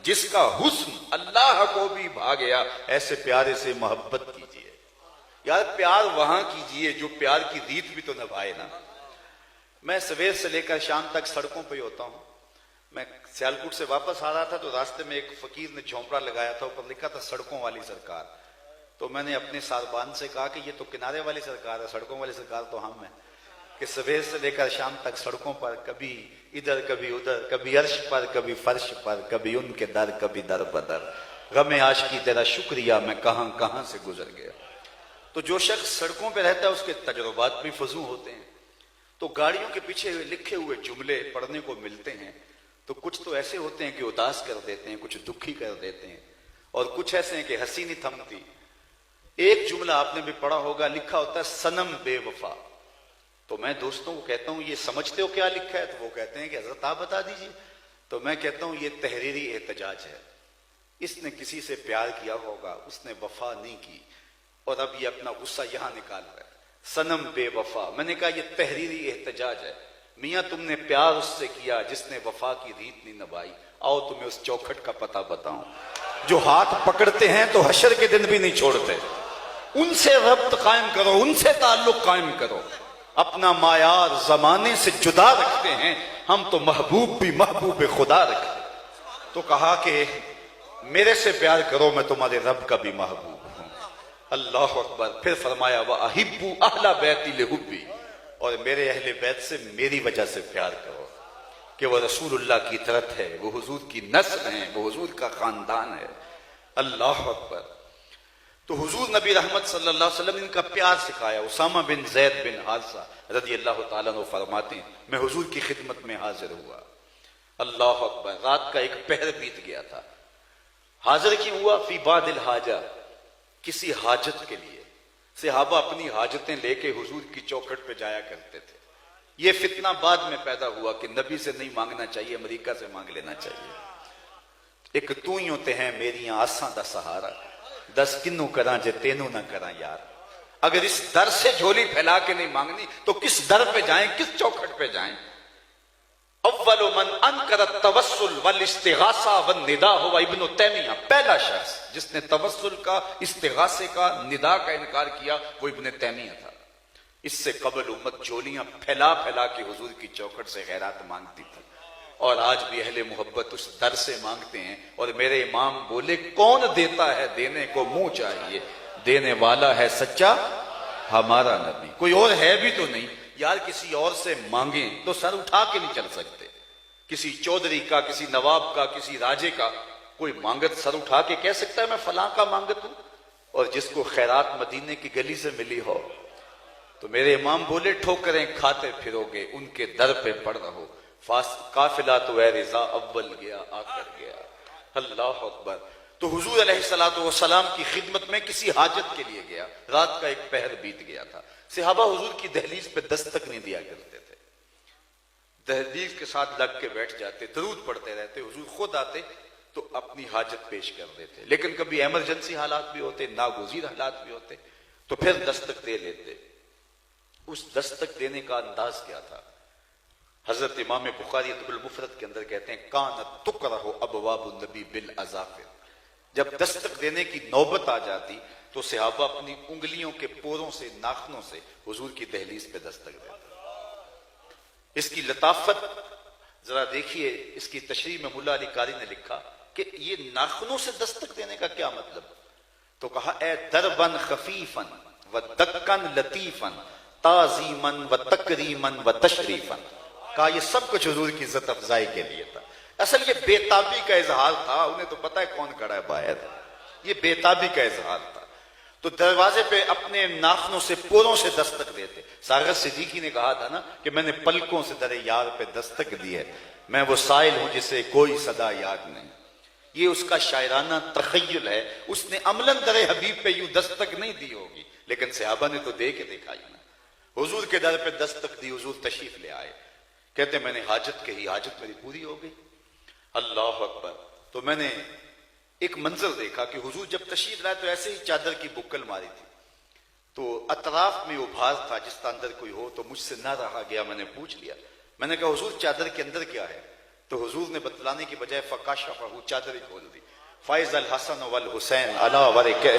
جس کا حسن اللہ کو بھی بھا گیا، ایسے پیارے سے محبت کیجئے۔ یار پیار وہاں کیجئے جو پیار کی ریت بھی تو نبھائے نا۔ میں سویر سے لے کر شام تک سڑکوں پہ ہی ہوتا ہوں۔ میں سیالکوٹ سے واپس آ رہا تھا تو راستے میں ایک فقیر نے جھونپڑا لگایا تھا، اوپر لکھا تھا سڑکوں والی سرکار۔ تو میں نے اپنے ساربان سے کہا کہ یہ تو کنارے والی سرکار ہے، سڑکوں والی سرکار تو ہم ہیں، کہ سویر سے لے کر شام تک سڑکوں پر، کبھی ادھر کبھی ادھر، کبھی عرش پر کبھی فرش پر، کبھی ان کے در کبھی در بدر، غم عاشقی تیرا شکریہ میں کہاں کہاں سے گزر گیا۔ تو جو شخص سڑکوں پہ رہتا ہے اس کے تجربات بھی فزوں ہوتے ہیں، تو گاڑیوں کے پیچھے لکھے ہوئے جملے پڑھنے کو ملتے ہیں، تو کچھ تو ایسے ہوتے ہیں کہ اداس کر دیتے ہیں، کچھ دکھی کر دیتے ہیں، اور کچھ ایسے ہیں کہ ہنسی نہیں تھمتی۔ ایک جملہ آپ نے بھی پڑھا ہوگا، لکھا ہوتا ہے صنم بے وفا۔ تو میں دوستوں کو کہتا ہوں یہ سمجھتے ہو کیا لکھا ہے؟ تو وہ کہتے ہیں کہ حضرت آپ بتا دیجئے۔ تو میں کہتا ہوں یہ تحریری احتجاج ہے۔ اس نے کسی سے پیار کیا ہوگا، اس نے وفا نہیں کی، اور اب یہ اپنا غصہ یہاں نکال رہا ہے، صنم بے وفا۔ میں نے کہا یہ تحریری احتجاج ہے، میاں تم نے پیار اس سے کیا جس نے وفا کی ریت نہیں نبھائی۔ آؤ تمہیں اس چوکھٹ کا پتہ بتاؤں، جو ہاتھ پکڑتے ہیں تو حشر کے دن بھی نہیں چھوڑتے۔ ان سے ربط قائم کرو، ان سے تعلق قائم کرو۔ اپنا معیار زمانے سے جدا رکھتے ہیں ہم، تو محبوب بھی محبوب خدا رکھتے۔ تو کہا کہ میرے سے پیار کرو، میں تمہارے رب کا بھی محبوب ہوں۔ اللہ اکبر۔ پھر فرمایا وَأَحِبُّ أَهْلَ بَيْتِي لِحُبِّي، اور میرے اہل بیت سے میری وجہ سے پیار کرو، کہ وہ رسول اللہ کی طرف ہے، وہ حضور کی نسل ہیں، وہ حضور کا خاندان ہے۔ اللہ اکبر۔ تو حضور نبی رحمت صلی اللہ علیہ وسلم نے ان کا پیار سکھایا۔ اسامہ بن زید بن حارثہ رضی اللہ تعالیٰ عنہ فرماتے ہیں میں حضور کی خدمت میں حاضر ہوا۔ اللہ اکبر۔ رات کا ایک پہر بیت گیا تھا۔ حاضر کیوں ہوا؟ فی بعض الحاجہ، کسی حاجت کے لیے۔ صحابہ اپنی حاجتیں لے کے حضور کی چوکھٹ پہ جایا کرتے تھے۔ یہ فتنہ بعد میں پیدا ہوا کہ نبی سے نہیں مانگنا چاہیے، امریکہ سے مانگ لینا چاہیے۔ ایک تو ہی ہوتے ہیں میریاں آساں دا سہارا، دس کنوں کراں جے تینوں نہ کراں یار۔ اگر اس در سے جھولی پھیلا کے نہیں مانگنی تو کس در پہ جائیں، کس چوکھٹ پہ جائیں؟ اول من انکر التوسل والاستغاثہ والنداء ہوا ابن تیمیہ۔ پہلا شخص جس نے توسل کا، استغاثے کا، ندا کا انکار کیا وہ ابن تیمیہ تھا۔ اس سے قبل امت جھولیاں پھیلا پھیلا کے حضور کی چوکھٹ سے خیرات مانگتی تھی، اور آج بھی اہل محبت اس در سے مانگتے ہیں۔ اور میرے امام بولے کون دیتا ہے دینے کو منہ چاہیے، دینے والا ہے سچا ہمارا نبی، کوئی اور ہے بھی تو نہیں۔ یار کسی اور سے مانگیں تو سر اٹھا کے نہیں چل سکتے۔ کسی چودھری کا، کسی نواب کا، کسی راجے کا کوئی مانگت سر اٹھا کے کہہ سکتا ہے میں فلاں کا مانگت ہوں؟ اور جس کو خیرات مدینے کی گلی سے ملی ہو۔ تو میرے امام بولے ٹھوکریں کھاتے پھرو گے، ان کے در پہ پڑ رہو، قافلہ تو اے رضا اول گیا آ کر گیا۔ اللہ اکبر۔ تو حضور علیہ الصلوۃ والسلام کی خدمت میں کسی حاجت کے لیے گیا، رات کا ایک پہر بیت گیا تھا۔ صحابہ حضور کی دہلیز پہ دستک نہیں دیا کرتے تھے، دہلیز کے ساتھ لگ کے بیٹھ جاتے، درود پڑھتے رہتے۔ حضور خود آتے تو اپنی حاجت پیش کر دیتے، لیکن کبھی ایمرجنسی حالات بھی ہوتے، ناگزیر حالات بھی ہوتے، تو پھر دستک دے لیتے۔ اس دستک دینے کا انداز کیا تھا؟ حضرت امام بخاری ادب المفرد کے اندر کہتے ہیں کانت تقرہ ابواب النبی بالاظافر۔ جب دستک دینے کی نوبت آ جاتی تو صحابہ اپنی انگلیوں کے پوروں سے، ناخنوں سے حضور کی دہلیز پہ دستک دیتے۔ اس کی لطافت ذرا دیکھیے، اس کی تشریح میں ملا علی قاری نے لکھا کہ یہ ناخنوں سے دستک دینے کا کیا مطلب؟ تو کہا اے دربن خفیفن و دکن لطیفن تعظیمن و تکریمن و تشریفن۔ کہا یہ سب کچھ حضور کی عزت افزائی کے لیے تھا۔ اصل یہ بے تابی کا اظہار تھا، انہیں تو پتہ ہے کون کھڑا ہے باہر، یہ بے تابی کا اظہار تھا۔ تو دروازے پہ اپنے ناخنوں سے، پوروں سے دستک دیتے۔ ساغر صدیقی نے کہا تھا نا کہ میں نے پلکوں سے در یار پہ دستک دی ہے، میں وہ سائل ہوں جسے کوئی صدا یاد نہیں۔ یہ اس کا شاعرانہ تخیل ہے، اس نے عملاً در حبیب پہ یوں دستک نہیں دی ہوگی، لیکن صحابہ نے تو دے کے دکھائی نا۔ حضور کے در پہ دستک دی، حضور تشریف لے آئے، کہتے میں نے حاجت کہی، حاجت میری پوری ہو گئی۔ اللہ اکبر۔ تو میں نے ایک منظر دیکھا کہ حضور جب تشریف لائے تو ایسے ہی چادر کی بکل ماری تھی، تو اطراف میں ابھار تھا، جس کا اندر کوئی ہو، تو مجھ سے نہ رہا گیا، میں نے پوچھ لیا، میں نے کہا حضور چادر کے اندر کیا ہے؟ تو حضور نے بتلانے کی بجائے فکاشفہ، چادر کھول دی، فائز الحسن والحسین علی ورکہ،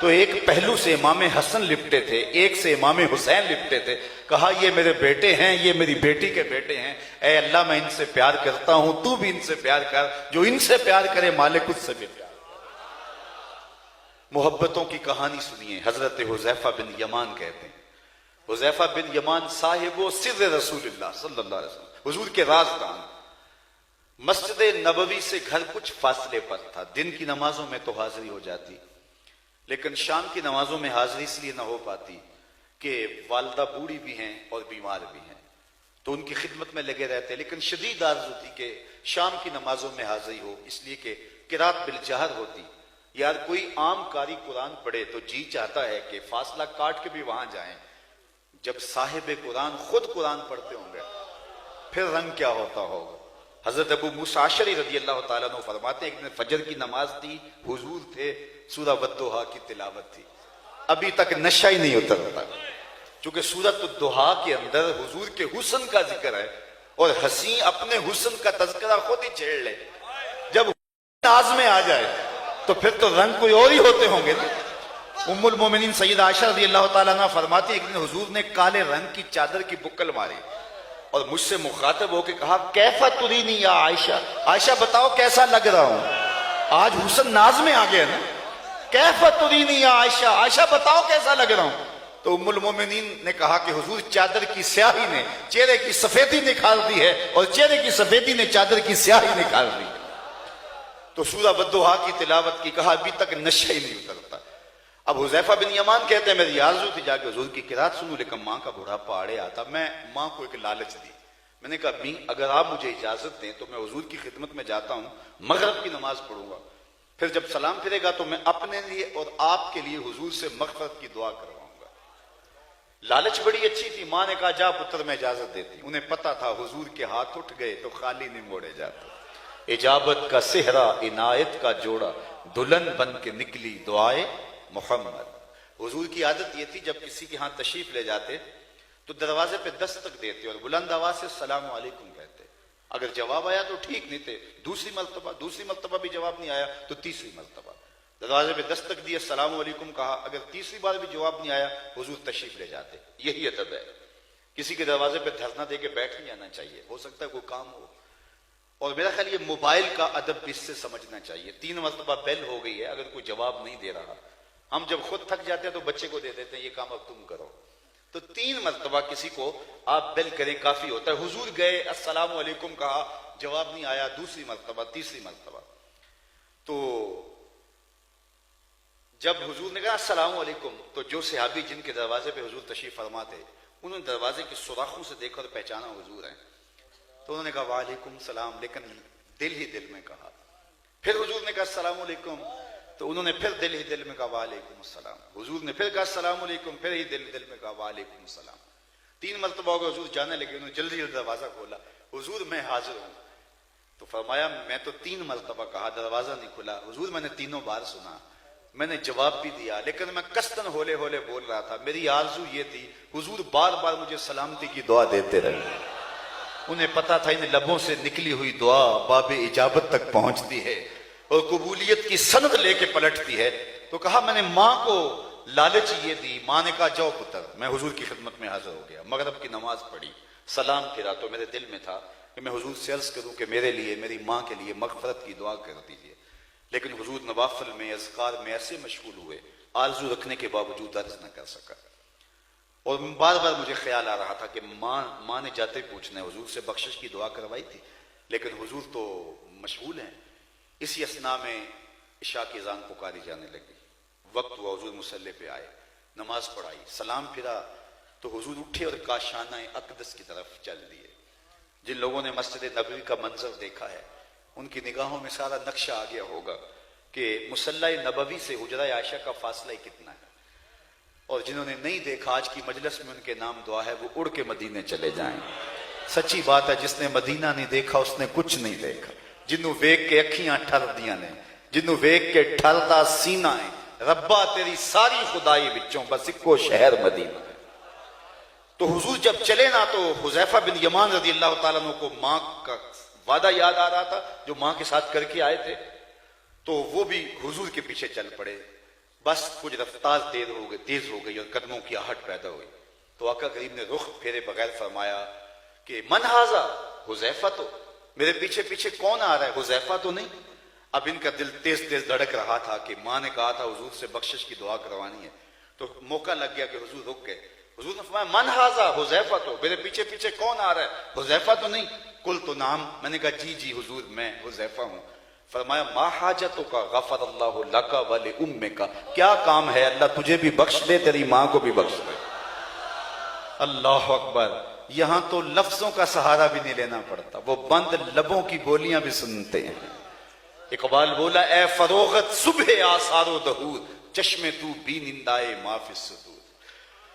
تو ایک پہلو سے امام حسن لپٹے تھے، ایک سے امام حسین لپٹے تھے، کہا یہ میرے بیٹے ہیں، یہ میری بیٹی کے بیٹے ہیں، اے اللہ میں ان سے پیار کرتا ہوں، تو بھی ان سے پیار کر، جو ان سے پیار کرے مالک اس سے بھی پیار۔ محبتوں کی کہانی سنیے، حضرت حذیفہ بن یمان کہتے ہیں، حذیفہ بن یمان صاحب و سر رسول اللہ صلی اللہ علیہ وسلم، حضور کے رازدان، مسجد نبوی سے گھر کچھ فاصلے پر تھا، دن کی نمازوں میں تو حاضری ہو جاتی، لیکن شام کی نمازوں میں حاضری اس لیے نہ ہو پاتی کہ والدہ بوڑھی بھی ہیں اور بیمار بھی ہیں، تو ان کی خدمت میں لگے رہتے، لیکن شدید آرزو تھی کہ شام کی نمازوں میں حاضری ہو، اس لیے کہ قرات بالجہر ہوتی، یار کوئی عام قاری قرآن پڑھے تو جی چاہتا ہے کہ فاصلہ کاٹ کے بھی وہاں جائیں، جب صاحب قرآن خود قرآن پڑھتے ہوں گے پھر رنگ کیا ہوتا ہوگا۔ حضرت ابو موسیٰ اشعری رضی اللہ تعالیٰ عنہ فرماتے ہیں، ایک دن فجر کی نماز تھی، حضور تھے، سورہ والضحیٰ کی تلاوت تھی، ابھی تک نشہ ہی نہیں اترتا، چونکہ سورۃ الضحیٰ کے اندر حضور کے حسن کا ذکر ہے، اور حسین اپنے حسن کا تذکرہ خود ہی چھیڑ لے، جب ناز میں آ جائے تو پھر تو رنگ کوئی اور ہی ہوتے ہوں گے نا۔ ام المومنین سیدہ عائشہ رضی اللہ تعالیٰ عنہ فرماتی ہیں، ایک دن حضور نے کالے رنگ کی چادر کی بکل ماری اور مجھ سے مخاطب ہو کے کہا، کیف ترینی یا عائشہ، عائشہ بتاؤ کیسا لگ رہا ہوں، آج حسن ناز میں آ گیا نا، کیف ترینی یا عائشہ، عائشہ بتاؤ کیسا لگ رہا ہوں۔ تو ام المومنین نے کہا کہ حضور چادر کی سیاہی نے چہرے کی سفیدی نکھار دی ہے، اور چہرے کی سفیدی نے چادر کی سیاہی نکھار دی ہے۔ تو سورہ والضحیٰ کی تلاوت کی، کہا ابھی تک نشہ ہی نہیں اترتا۔ اب حذیفہ بن یمان کہتے ہیں، میری آرزو تھی جا کے حضور کی قرات سنوں، لیکن ماں کا بڑھاپا آڑے آتا، میں ماں کو ایک لالچ دی، میں نے کہا امی اگر آپ مجھے اجازت دیں تو میں حضور کی خدمت میں جاتا ہوں، مغرب کی نماز پڑھوں گا، پھر جب سلام پھرے گا تو میں اپنے لیے اور آپ کے لیے حضور سے مغفرت کی دعا کرواؤں گا۔ لالچ بڑی اچھی تھی، ماں نے کہا جا پتر میں اجازت دیتی، انہیں پتا تھا حضور کے ہاتھ اٹھ گئے تو خالی نہیں موڑے جاتے، اجابت کا صحرا عنایت کا جوڑا، دلہن بن کے نکلی دعائے محمد۔ حضور کی عادت یہ تھی، جب کسی کے ہاں تشریف لے جاتے تو دروازے پہ دستک دیتے اور بلند آواز سے السلام علیکم کہتے، اگر جواب آیا تو ٹھیک، نہیں تھے دوسری مرتبہ بھی جواب نہیں آیا تو تیسری مرتبہ دروازے پہ دستک دی، السلام علیکم کہا، اگر تیسری بار بھی جواب نہیں آیا حضور تشریف لے جاتے۔ یہی ادب ہے، کسی کے دروازے پہ دھرنا دے کے بیٹھ نہیں جانا چاہیے، ہو سکتا ہے کوئی کام ہو، اور میرا خیال یہ موبائل کا ادب بھی اس سے سمجھنا چاہیے۔ 3 مرتبہ بیل ہو گئی ہے، اگر کوئی جواب نہیں دے رہا، ہم جب خود تھک جاتے ہیں تو بچے کو دے دیتے ہیں یہ کام اب تم کرو، تو 3 مرتبہ کسی کو آپ بیل کریں کافی ہوتا ہے۔ حضور گئے، السلام علیکم کہا، جواب نہیں آیا، دوسری مرتبہ، تیسری مرتبہ، تو جب حضور نے کہا السلام علیکم تو جو صحابی جن کے دروازے پہ حضور تشریف فرما تھے انہوں نے دروازے کے سوراخوں سے دیکھا اور پہچانا حضور ہیں، تو انہوں نے کہا وعلیکم السلام، لیکن دل ہی دل میں کہا۔ پھر حضور نے کہا السلام علیکم، تو انہوں نے پھر دل ہی دل میں کہا وعلیکم السلام، حضور نے پھر کہا السلام علیکم، پھر ہی دل دل میں کہا وعلیکم السلام۔ 3 مرتبہ ہو گئے، حضور جانے لگے، انہوں نے جلدی جلدی دروازہ کھولا، حضور میں حاضر ہوں، تو فرمایا میں تو 3 مرتبہ کہا، دروازہ نہیں کھلا، حضور میں نے تینوں بار سنا، میں نے جواب بھی دیا، لیکن میں قصداً ہولے ہولے بول رہا تھا، میری آرزو یہ تھی حضور بار بار مجھے سلامتی کی دعا دیتے رہے۔ انہیں پتا تھا ان لبوں سے نکلی ہوئی دعا باب اجابت تک پہنچتی ہے اور قبولیت کی سند لے کے پلٹتی ہے، تو کہا میں نے ماں کو لالچ یہ دی، ماں نے کہا جاؤ پتر، میں حضور کی خدمت میں حاضر ہو گیا، مغرب کی نماز پڑھی، سلام پھرا، تو میرے دل میں تھا کہ میں حضور سے عرض کروں کہ میرے لیے، میری ماں کے لیے مغفرت کی دعا کر دیجیے، لیکن حضور نوافل میں اذکار میں ایسے مشغول ہوئے، آرزو رکھنے کے باوجود عرض نہ کر سکا، اور بار بار مجھے خیال آ رہا تھا کہ ماں نے جاتے پوچھنا ہے، حضور سے بخشش کی دعا کروائی تھی، لیکن حضور تو مشغول ہیں۔ اسی اثناء میں عشاء کی اذان پکاری جانے لگی، وقت ہوا، حضور مصلی پہ آئے، نماز پڑھائی، سلام پھرا تو حضور اٹھے اور کاشانہ اقدس کی طرف چل دیے۔ جن لوگوں نے مسجد نبوی کا منظر دیکھا ہے ان کی نگاہوں میں سارا نقشہ آ گیا ہوگا کہ مصلی نبوی سے حجرہ عائشہ کا فاصلہ ہی کتنا ہے، اور جنہوں نے نہیں دیکھا آج کی مجلس میں ان کے نام دعا ہے وہ اڑ کے مدینے چلے جائیں۔ سچی بات ہے، جس نے مدینہ نہیں دیکھا اس نے کچھ نہیں دیکھا، جنوں ویک کے اکھیاں ٹھر دیاں نے، جنوں ویک کے ٹھردا سینہ ہے، ربا تیری ساری خدائی بچوں بس اکو شہر مدینہ ہے۔ تو حضور جب چلے نا تو حذیفہ بن یمان رضی اللہ تعالیٰ عنہ کو ماں کا وعدہ یاد آ رہا تھا جو ماں کے ساتھ کر کے آئے تھے، تو وہ بھی حضور کے پیچھے چل پڑے. بس کچھ رفتار تیز ہو گئی اور قدموں کی آہٹ پیدا ہوئی. تو آقا کریم نے رخ پھیرے بغیر فرمایا کہ من ھذا، حذیفہ تو، میرے پیچھے پیچھے کون آ رہا ہے؟ حذیفہ تو نہیں. اب ان کا دل تیز تیز دھڑک رہا تھا کہ ماں نے کہا تھا حضور سے بخشش کی دعا کروانی ہے. تو موقع لگ گیا کہ حضور رک گئے. حضور نے فرمایا من ھذا، حذیفہ تو، میرے پیچھے پیچھے کون آ رہا ہے؟ حذیفہ تو نہیں. قلت نعم، میں نے کہا جی جی حضور میں حذیفہ ہوں. فرمایا ما حاجتک غفر اللہ لک ولامک، کیا کام ہے؟ اللہ تجھے بھی بخش دے، تیری ماں کو بھی بخش دے. اللہ اکبر. یہاں تو لفظوں کا سہارا بھی نہیں لینا پڑتا، وہ بند لبوں کی بولیاں بھی سنتے ہیں. اقبال بولا اے فروغت صبح آثار و دہور، چشم تو بی نندائے ما فی الصدور.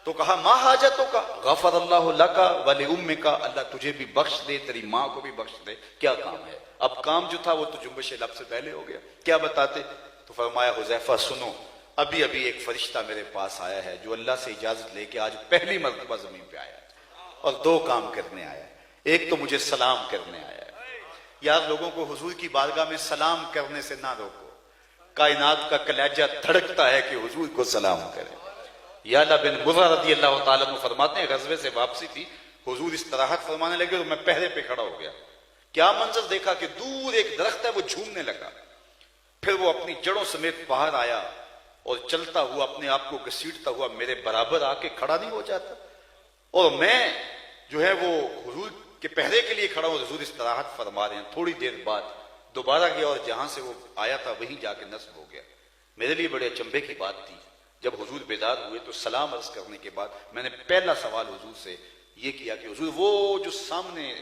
تو کہا ما حاجتوں کا غفر اللہ لک ولامک، اللہ تجھے بھی بخش دے، تیری ماں کو بھی بخش دے. کیا کام ہے؟ اب کام جو تھا وہ تو جنبش لب سے پہلے ہو گیا. کیا بتاتے؟ تو فرمایا حذیفہ سنو، ابھی ابھی ایک فرشتہ میرے پاس آیا ہے جو اللہ سے اجازت لے کے آج پہلی مرتبہ زمین پہ آیا ہے اور دو کام کرنے آیا ہے. ایک تو مجھے سلام کرنے آیا ہے. یار لوگوں کو حضور کی بارگاہ میں سلام کرنے سے نہ روکو. کائنات کا کلیجہ دھڑکتا ہے کہ حضور کو سلام کرے. یعلا بن مرہ رضی اللہ تعالیٰ عنہ فرماتے ہیں غزوے سے واپسی تھی، حضور استراحت فرمانے لگے اور میں پہرے پہ کھڑا ہو گیا. کیا منظر دیکھا کہ دور ایک درخت ہے وہ جھومنے لگا، پھر وہ اپنی جڑوں سمیت باہر آیا اور چلتا ہوا اپنے آپ کو گھسیٹتا ہوا میرے برابر آ کے کھڑا نہیں ہو جاتا، اور میں جو ہے وہ حضور کے پہرے کے لیے کھڑا ہوں. حضور استراحت فرما رہے ہیں. تھوڑی دیر بعد دوبارہ گیا اور جہاں سے وہ آیا تھا وہیں جا کے نصب ہو گیا. میرے لیے بڑے اچنبے کی بات تھی. جب حضور بیدار ہوئے تو سلام عرض کرنے کے بعد میں نے پہلا سوال حضور سے یہ کیا کہ حضور وہ جو سامنے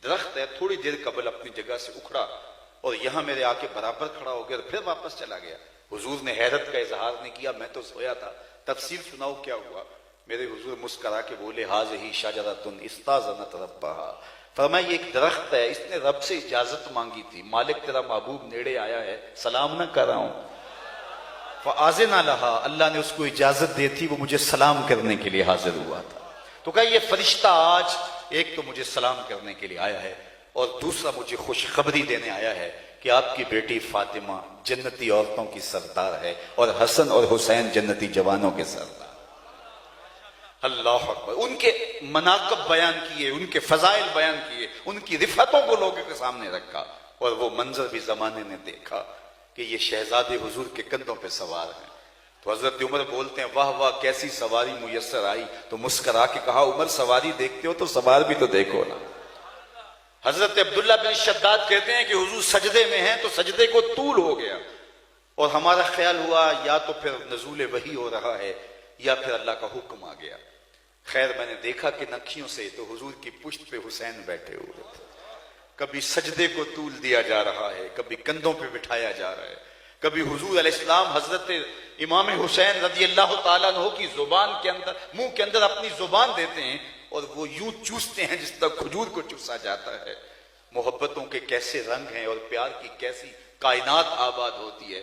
درخت ہے تھوڑی دیر قبل اپنی جگہ سے اکھڑا اور یہاں میرے آ کے برابر کھڑا ہو گیا اور پھر واپس چلا گیا. حضور نے حیرت کا اظہار نہیں کیا، میں تو سویا تھا، تفصیل سناؤ کیا ہوا. میرے حضور مسکرا کے بولے ھذہ شجرۃ استاذنت ربھا. فرمایا یہ ایک درخت ہے، اس نے رب سے اجازت مانگی تھی، مالک تیرا محبوب نیڑے آیا ہے، سلام نہ کر رہا ہوں. فآذن لہا، اللہ نے اس کو اجازت دی تھی، وہ مجھے سلام کرنے کے لیے حاضر ہوا تھا. تو کہا یہ فرشتہ آج ایک تو مجھے سلام کرنے کے لیے آیا ہے اور دوسرا مجھے خوشخبری دینے آیا ہے کہ آپ کی بیٹی فاطمہ جنتی عورتوں کی سردار ہے اور حسن اور حسین جنتی جوانوں کے سردار. اللہ اکبر. ان کے مناقب بیان کیے، ان کے فضائل بیان کیے، ان کی رفتوں کو لوگوں کے سامنے رکھا اور وہ منظر بھی زمانے نے دیکھا کہ یہ شہزادے حضور کے کندھوں پہ سوار ہیں. تو حضرت عمر بولتے ہیں واہ واہ کیسی سواری میسر آئی. تو مسکرا کے کہا عمر سواری دیکھتے ہو تو سوار بھی تو دیکھو نا. حضرت عبداللہ بن شداد کہتے ہیں کہ حضور سجدے میں ہیں تو سجدے کو طول ہو گیا اور ہمارا خیال ہوا یا تو پھر نزول وحی ہو رہا ہے یا پھر اللہ کا حکم آ گیا. خیر میں نے دیکھا کہ نکھیوں سے تو حضور کی پشت پہ حسین بیٹھے ہوئے تھے. کبھی سجدے کو طول دیا جا رہا ہے، کبھی کندھوں پہ بٹھایا جا رہا ہے، کبھی حضور علیہ السلام حضرت امام حسین رضی اللہ تعالیٰ عنہ کی زبان کے اندر منہ کے اندر اپنی زبان دیتے ہیں اور وہ یوں چوستے ہیں جس طرح کھجور کو چوسا جاتا ہے. محبتوں کے کیسے رنگ ہیں اور پیار کی کیسی کائنات آباد ہوتی ہے.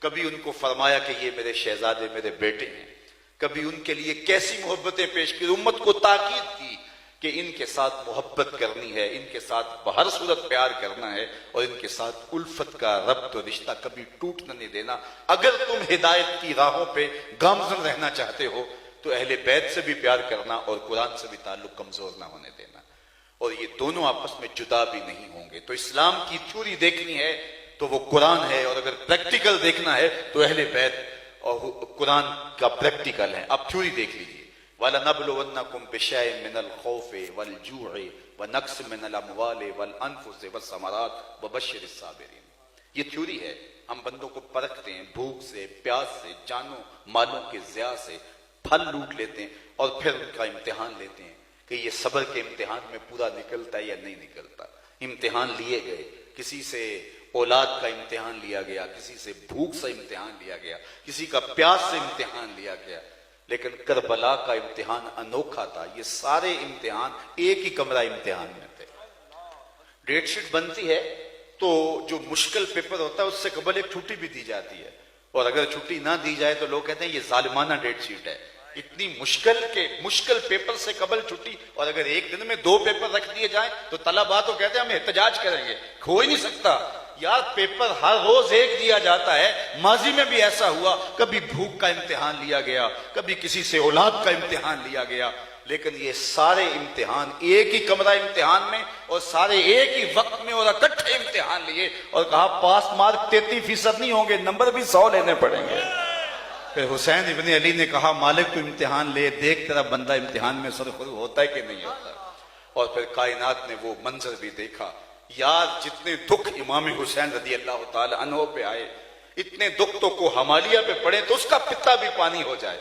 کبھی ان کو فرمایا کہ یہ میرے شہزادے میرے بیٹے ہیں، کبھی ان کے لیے کیسی محبتیں پیش کی، امت کو تاکید کی کہ ان کے ساتھ محبت کرنی ہے، ان کے ساتھ بہر صورت پیار کرنا ہے اور ان کے ساتھ الفت کا ربط و رشتہ کبھی ٹوٹنا نہیں دینا. اگر تم ہدایت کی راہوں پہ گامزن رہنا چاہتے ہو تو اہل بیت سے بھی پیار کرنا اور قرآن سے بھی تعلق کمزور نہ ہونے دینا، اور یہ دونوں آپس میں جدا بھی نہیں ہوں گے. تو اسلام کی تھیوری دیکھنی ہے تو وہ قرآن ہے اور اگر پریکٹیکل دیکھنا ہے تو اہل بیت اور قرآن کا پریکٹیکل ہے. اب تھیوری دیکھ لیجیے. وَلَنَبْلُوَنَّكُمْ بِشَيْءٍ مِّنَ الْخَوْفِ وَالْجُوعِ وَنَقْصٍ مِّنَ الْأَمْوَالِ وَالْأَنفُسِ وَالثَّمَرَاتِ وَبَشِّرِ الصَّابِرِينَ. یہ تھیوری ہے. ہم بندوں کو پرکھتے ہیں بھوک سے، پیاس سے، جانوں مالوں کے ضیاع سے، پھل لوٹ لیتے ہیں اور پھر ان کا امتحان لیتے ہیں کہ یہ صبر کے امتحان میں پورا نکلتا ہے یا نہیں نکلتا. امتحان لیے گئے، کسی سے اولاد کا امتحان لیا گیا، کسی سے بھوک سے امتحان لیا گیا، کسی کا پیاس سے امتحان لیا گیا، لیکن کربلا کا امتحان انوکھا تھا. یہ سارے امتحان ایک ہی کمرہ امتحان میں تھے. ڈیٹ شیٹ بنتی ہے تو جو مشکل پیپر ہوتا ہے اس سے قبل ایک چھٹی بھی دی جاتی ہے، اور اگر چھٹی نہ دی جائے تو لوگ کہتے ہیں یہ ظالمانہ ڈیٹ شیٹ ہے. اتنی مشکل پیپر سے قبل چھٹی، اور اگر ایک دن میں 2 پیپر رکھ دیے جائیں تو طلباء تو کہتے ہیں ہم احتجاج کریں گے، ہو ہی نہیں سکتا یار، پیپر ہر روز ایک دیا جاتا ہے۔ ماضی میں بھی ایسا ہوا، کبھی بھوک کا امتحان لیا گیا، کبھی کسی سے اولاد کا امتحان لیا گیا، لیکن یہ سارے امتحان ایک ہی کمرہ امتحان میں اور سارے ایک ہی وقت میں اور اکٹھے امتحان لیے، اور کہا پاس مارک 33% نہیں ہوں گے، نمبر بھی 100 لینے پڑیں گے۔ پھر حسین ابن علی نے کہا مالک تو امتحان لے، دیکھ تیرا بندہ امتحان میں سرخرو ہوتا ہے کہ نہیں ہوتا۔ اور پھر کائنات نے وہ منظر بھی دیکھا، یار جتنے دکھ امام حسین رضی اللہ تعالی عنہ پہ آئے، اتنے دکھ تو کو حمالیہ پہ پڑے تو اس کا پتا بھی پانی ہو جائے۔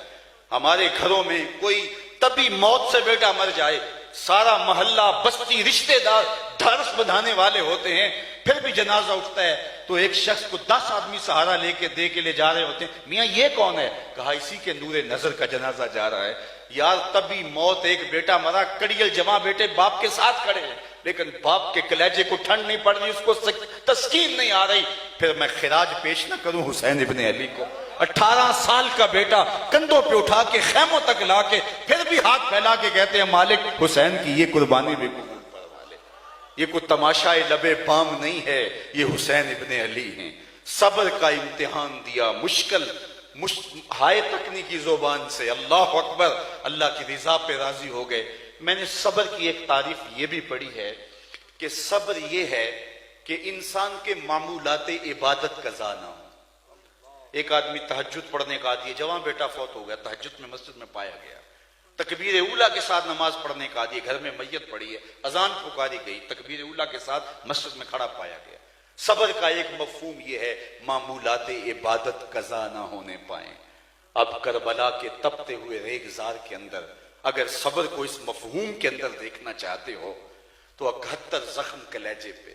ہمارے گھروں میں کوئی تبھی موت سے بیٹا مر جائے، سارا محلہ بستی رشتہ دار ڈھارس بندھانے والے ہوتے ہیں، پھر بھی جنازہ اٹھتا ہے تو ایک شخص کو 10 آدمی سہارا لے کے دے کے لے جا رہے ہوتے ہیں، میاں یہ کون ہے؟ کہا اسی کے نور نظر کا جنازہ جا رہا ہے۔ یار تبھی موت، ایک بیٹا مرا، کڑیل جمع بیٹے باپ کے ساتھ کھڑے ہیں، لیکن باپ کے کلیجے کو ٹھنڈ نہیں پڑ رہی، اس کو تسکین نہیں آ رہی، پھر میں خراج پیش نہ کروں حسین ابن علی کو؟ 18 سال کا بیٹا کندھوں پہ اٹھا کے خیموں تک لا کے پھر بھی ہاتھ پھیلا کے کہتے ہیں مالک حسین کی یہ قربانی بھی قبول فرما لے۔ یہ کوئی تماشائے لبے بام نہیں ہے، یہ حسین ابن علی ہیں۔ صبر کا امتحان دیا، مشکل ہائے تکنیکی زبان سے اللہ اکبر، اللہ کی رضا پہ راضی ہو گئے۔ میں نے صبر کی ایک تعریف یہ بھی پڑھی ہے کہ صبر یہ ہے کہ انسان کے معمولات عبادت قضا نہ ہو۔ ایک آدمی تہجد پڑھنے کا عادی ہے، جوان بیٹا فوت ہو گیا، تہجد میں مسجد میں پایا گیا، تکبیر اولیٰ کے ساتھ نماز پڑھنے کا عادی ہے، گھر میں میت پڑی ہے، اذان پکاری گئی، تکبیر اولیٰ کے ساتھ مسجد میں کھڑا پایا گیا۔ صبر کا ایک مفہوم یہ ہے معمولات عبادت قضا نہ ہونے پائیں۔ اب کربلا کے تپتے ہوئے ریگزار کے اندر اگر صبر کو اس مفہوم کے اندر دیکھنا چاہتے ہو تو 71 زخم کلیجے پہ،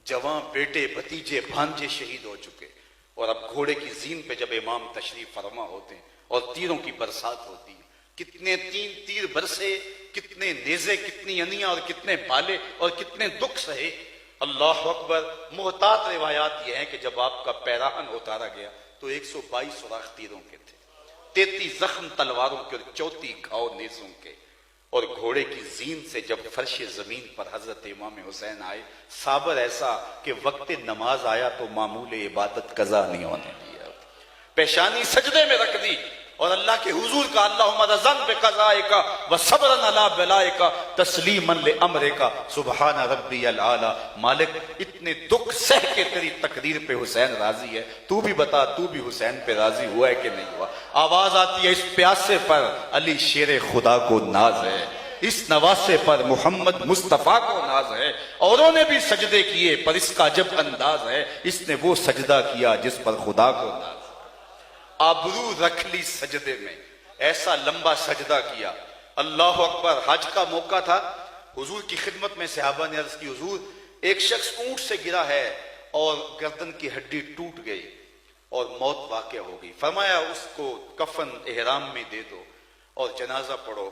جوان بیٹے بھتیجے بھانجے شہید ہو چکے، اور اب گھوڑے کی زین پہ جب امام تشریف فرما ہوتے ہیں اور تیروں کی برسات ہوتی ہے، کتنے تیر برسے، کتنے نیزے، کتنی انیاں اور کتنے بالے اور کتنے دکھ سہے۔ اللہ اکبر۔ محتاط روایات یہ ہیں کہ جب آپ کا پیراہن اتارا گیا تو 122 سوراخ تیروں کے تھے، 33 زخم تلواروں کے اور 34 گھاؤ نیزوں کے، اور گھوڑے کی زین سے جب فرش زمین پر حضرت امام حسین آئے، صابر ایسا کہ وقت نماز آیا تو معمول عبادت قضا نہیں ہونے دیا، پیشانی سجدے میں رکھ دی اور اللہ کے حضور کا اللہم رضن بقضائک و صبرن علی بلائک تسلیما لامرک سبحان ربی العالی۔ مالک اتنے دکھ سہ کے تیری تقدیر پہ حسین راضی ہے، تو بھی بتا تو بھی حسین پہ راضی ہوا ہے کہ نہیں ہوا؟ آواز آتی ہے اس پیاسے پر علی شیر خدا کو ناز ہے، اس نواسے پر محمد مصطفیٰ کو ناز ہے، اوروں نے بھی سجدے کیے پر اس کا عجب انداز ہے، اس نے وہ سجدہ کیا جس پر خدا کو ناز ہے۔ آبرو رکھ لی سجدے میں، ایسا لمبا سجدہ کیا۔ اللہ اکبر۔ حج کا موقع تھا، حضور کی خدمت میں صحابہ نے عرض کی حضور ایک شخص اونٹ سے گرا ہے اور گردن کی ہڈی ٹوٹ گئی اور موت واقع ہو گئی، فرمایا اس کو کفن احرام میں دے دو اور جنازہ پڑھو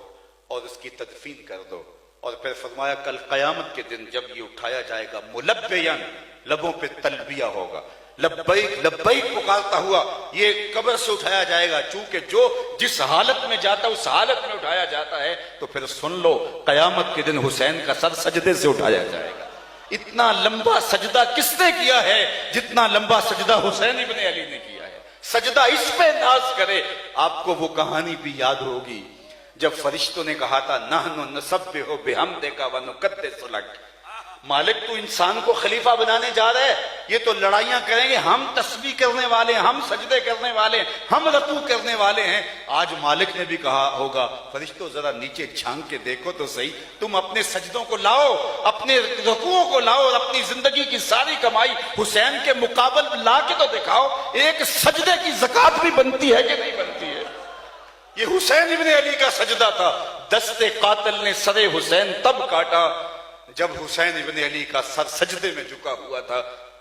اور اس کی تدفین کر دو، اور پھر فرمایا کل قیامت کے دن جب یہ اٹھایا جائے گا ملبیاً، لبوں پہ تلبیہ ہوگا، لبیک لبیک پکارتا ہوا یہ قبر سے اٹھایا جائے گا، چونکہ جو جس حالت میں جاتا ہے اس حالت میں اٹھایا جاتا ہے، تو پھر سن لو قیامت کے دن حسین کا سر سجدے سے اٹھایا جائے گا۔ اتنا لمبا سجدہ کس نے کیا ہے جتنا لمبا سجدہ حسین ابن علی نے کیا ہے؟ سجدہ اس پہ ناز کرے۔ آپ کو وہ کہانی بھی یاد ہوگی جب فرشتوں نے کہا تھا نحن نسبح بحمدک ونقدس لک، مالک تو انسان کو خلیفہ بنانے جا رہا ہے، یہ تو لڑائیاں کریں گے، ہم تسبیح کرنے والے ہیں، ہم سجدے کرنے والے ہیں، ہم رکوع کرنے والے ہیں۔ آج مالک نے بھی کہا ہوگا فرشتوں ذرا نیچے جھانک کے دیکھو تو صحیح، تم اپنے سجدوں کو لاؤ، اپنے رکوعوں کو لاؤ اور اپنی زندگی کی ساری کمائی حسین کے مقابل لا کے تو دکھاؤ، ایک سجدے کی زکوٰۃ بھی بنتی ہے کہ نہیں بنتی ہے؟ یہ حسین ابن علی کا سجدہ تھا۔ دست قاتل نے سر حسین تب کاٹا جب حسین ابن علی کا سر سجدے میں جھکا ہوا تھا،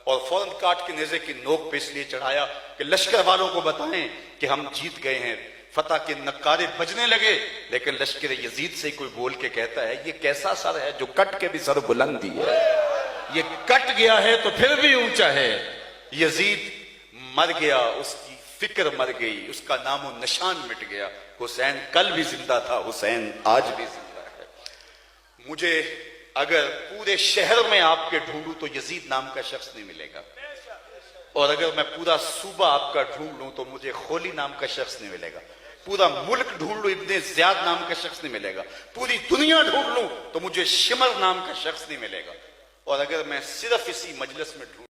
اور فوراً کاٹ کے نیزے کی نوک پہ اس لیے چڑھایا کہ لشکر والوں کو بتائیں کہ ہم جیت گئے ہیں۔ فتح کے نقارے بجنے لگے، لیکن لشکر یزید سے کوئی بول کے کہتا ہے یہ کیسا سر ہے جو کٹ کے بھی سر بلندی ہے، یہ کٹ گیا ہے تو پھر بھی اونچا ہے۔ یزید مر گیا، اس کی فکر مر گئی، اس کا نام و نشان مٹ گیا۔ حسین کل بھی زندہ تھا، حسین آج بھی زندہ ہے۔ مجھے اگر پورے شہر میں آپ کے ڈھونڈوں تو یزید نام کا شخص نہیں ملے گا، اور اگر میں پورا صوبہ آپ کا ڈھونڈ لوں تو مجھے خولی نام کا شخص نہیں ملے گا، پورا ملک ڈھونڈ لوں ابن زیاد نام کا شخص نہیں ملے گا، پوری دنیا ڈھونڈ لوں تو مجھے شمر نام کا شخص نہیں ملے گا، اور اگر میں صرف اسی مجلس میں ڈھونڈ